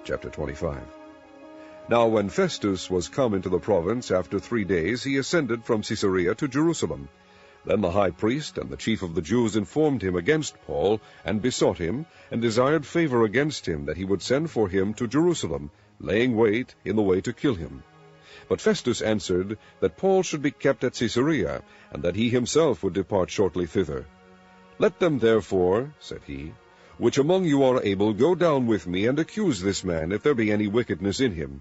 Chapter 25. Now when Festus was come into the province after 3 days, he ascended from Caesarea to Jerusalem. Then the high priest and the chief of the Jews informed him against Paul, and besought him, and desired favor against him, that he would send for him to Jerusalem, laying wait in the way to kill him. But Festus answered that Paul should be kept at Caesarea, and that he himself would depart shortly thither. Let them therefore, said he, which among you are able, go down with me, and accuse this man, if there be any wickedness in him.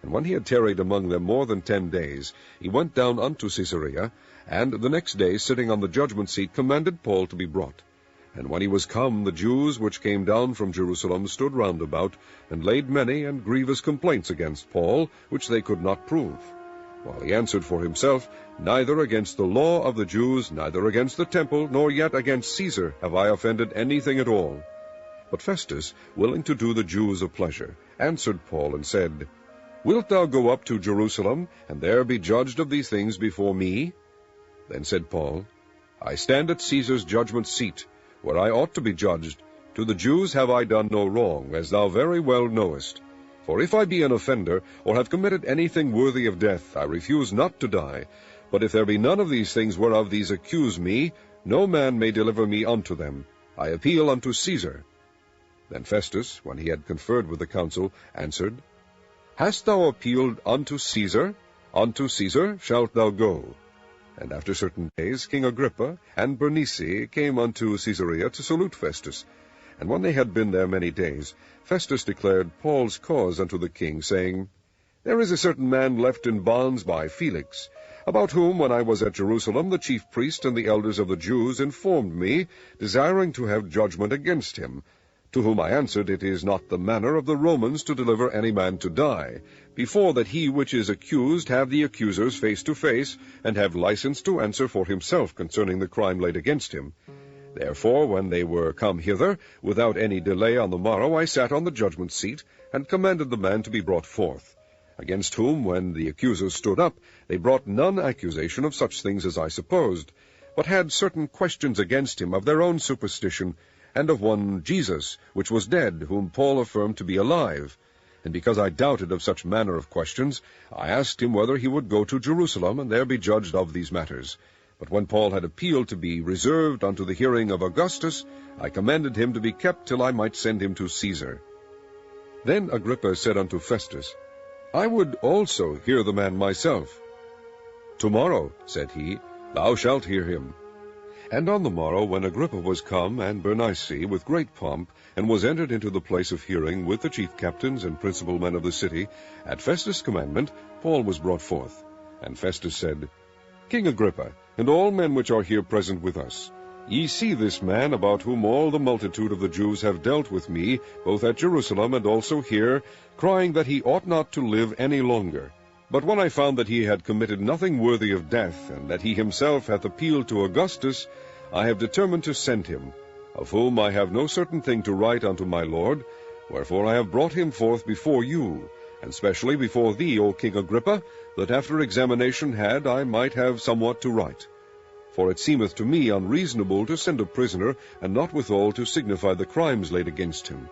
And when he had tarried among them more than 10 days, he went down unto Caesarea, and the next day, sitting on the judgment seat, commanded Paul to be brought. And when he was come, the Jews which came down from Jerusalem stood round about, and laid many and grievous complaints against Paul, which they could not prove. While he answered for himself, Neither against the law of the Jews, neither against the temple, nor yet against Caesar have I offended anything at all. But Festus, willing to do the Jews a pleasure, answered Paul, and said, Wilt thou go up to Jerusalem, and there be judged of these things before me? Then said Paul, I stand at Caesar's judgment seat, where I ought to be judged. To the Jews have I done no wrong, as thou very well knowest. For if I be an offender, or have committed anything worthy of death, I refuse not to die. But if there be none of these things whereof these accuse me, no man may deliver me unto them. I appeal unto Caesar. Then Festus, when he had conferred with the council, answered, Hast thou appealed unto Caesar? Unto Caesar shalt thou go. And after certain days King Agrippa and Bernice came unto Caesarea to salute Festus. And when they had been there many days, Festus declared Paul's cause unto the king, saying, There is a certain man left in bonds by Felix, about whom, when I was at Jerusalem, the chief priest and the elders of the Jews informed me, desiring to have judgment against him. To whom I answered, It is not the manner of the Romans to deliver any man to die, before that he which is accused have the accusers face to face, and have license to answer for himself concerning the crime laid against him. Therefore, when they were come hither, without any delay on the morrow, I sat on the judgment seat, and commanded the man to be brought forth. Against whom, when the accusers stood up, they brought none accusation of such things as I supposed, but had certain questions against him of their own superstition, and of one Jesus, which was dead, whom Paul affirmed to be alive. And because I doubted of such manner of questions, I asked him whether he would go to Jerusalem, and there be judged of these matters. But when Paul had appealed to be reserved unto the hearing of Augustus, I commanded him to be kept till I might send him to Caesar. Then Agrippa said unto Festus, I would also hear the man myself. Tomorrow, said he, thou shalt hear him. And on the morrow, when Agrippa was come, and Bernice, with great pomp, and was entered into the place of hearing with the chief captains and principal men of the city, at Festus' commandment, Paul was brought forth. And Festus said, King Agrippa, and all men which are here present with us, ye see this man, about whom all the multitude of the Jews have dealt with me, both at Jerusalem and also here, crying that he ought not to live any longer. But when I found that he had committed nothing worthy of death, and that he himself hath appealed to Augustus, I have determined to send him, of whom I have no certain thing to write unto my lord. Wherefore I have brought him forth before you, and specially before thee, O King Agrippa, that after examination had I might have somewhat to write. For it seemeth to me unreasonable to send a prisoner, and not withal to signify the crimes laid against him.